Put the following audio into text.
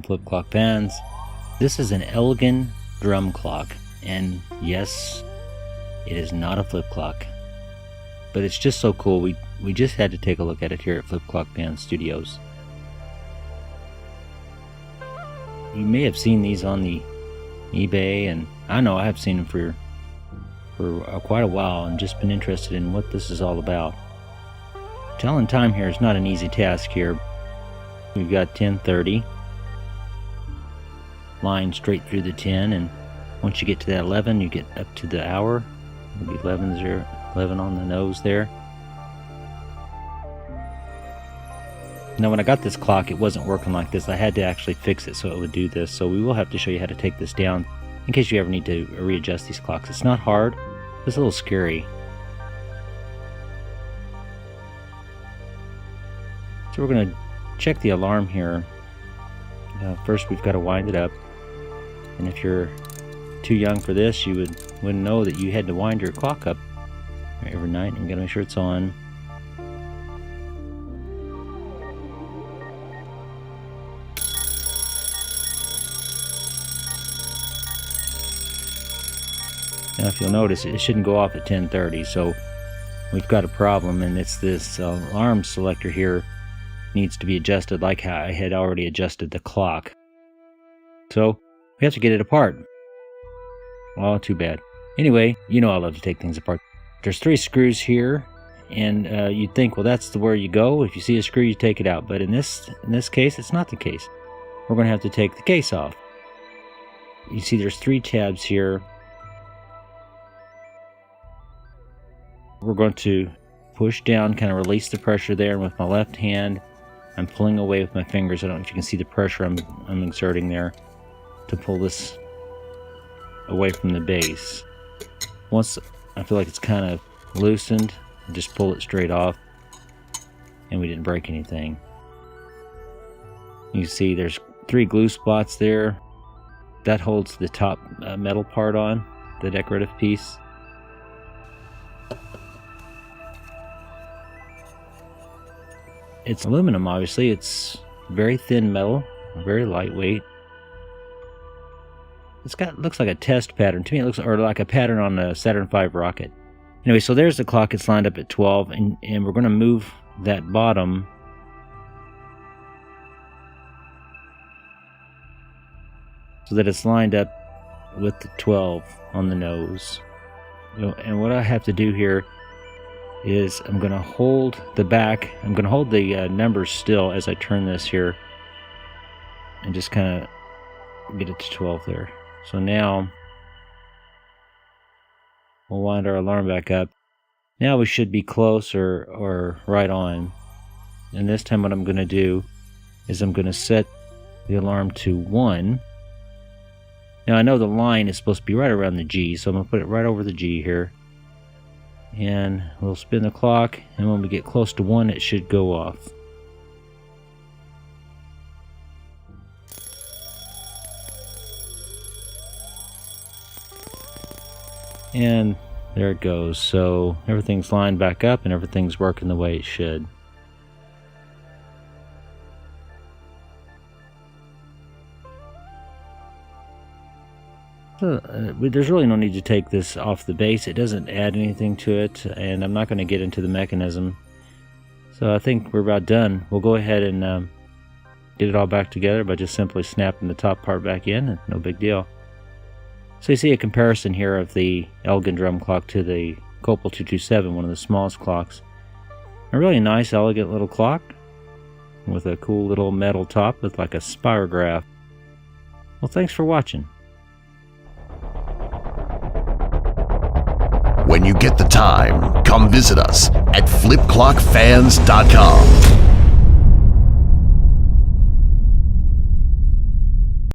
home flip clock fans. This is an Elgin Drum Clock, and yes, it is not a flip clock, but it's just so cool. We just had to take a look at it here at Flip Clock Fan Studios. You may have seen these on the eBay, and I know I have seen them for quite a while and just been interested in what this is all about. Telling time here is not an easy task here. We've got 10:30 line straight through the 10, and once you get to that 11, you get up to the hour. It'll be 11 on the nose there. Now when I got this clock, it wasn't working like this. I had to actually fix it so it would do this, so we will have to show you how to take this down in case you ever need to readjust these clocks. It's not hard, it's a little scary. So we're going to check the alarm here. First we've got to wind it up, and if you're too young for this, you wouldn't know that you had to wind your clock up every night. And you got to make sure it's on. Now if you'll notice, it shouldn't go off at 10:30, so we've got a problem, and it's this alarm selector here needs to be adjusted like how I had already adjusted the clock. So we have to get it apart. Oh, too bad. Anyway, you know I love to take things apart. There's 3 screws here, and you'd think, well, that's where you go. If you see a screw, you take it out. But in this case, it's not the case. We're going to have to take the case off. You see there's 3 tabs here. We're going to push down, kind of release the pressure there, and with my left hand, I'm pulling away with my fingers. I don't know if you can see the pressure I'm exerting there to pull this away from the base. Once I feel like it's kind of loosened, I just pull it straight off, and we didn't break anything. You see there's 3 glue spots there. That holds the top metal part on, the decorative piece. It's aluminum, obviously. It's very thin metal, very lightweight. Looks like a test pattern. To me, it looks like a pattern on a Saturn V rocket. Anyway, so there's the clock. It's lined up at 12, and we're going to move that bottom so that it's lined up with the 12 on the nose. And what I have to do here is I'm going to hold the back. I'm going to hold the numbers still as I turn this here and just kind of get it to 12 there. So now we'll wind our alarm back up. Now we should be close or right on. And this time what I'm going to do is I'm going to set the alarm to 1. Now I know the line is supposed to be right around the G, so I'm going to put it right over the G here. And we'll spin the clock, and when we get close to 1, it should go off. And there it goes. So everything's lined back up and everything's working the way it should. There's really no need to take this off the base. It doesn't add anything to it, and I'm not going to get into the mechanism. So I think we're about done. We'll go ahead and get it all back together by just simply snapping the top part back in, and no big deal. So you see a comparison here of the Elgin Drum Clock to the Copal 227, one of the smallest clocks. A really nice, elegant little clock with a cool little metal top with like a spirograph. Well, thanks for watching. When you get the time, come visit us at flipclockfans.com.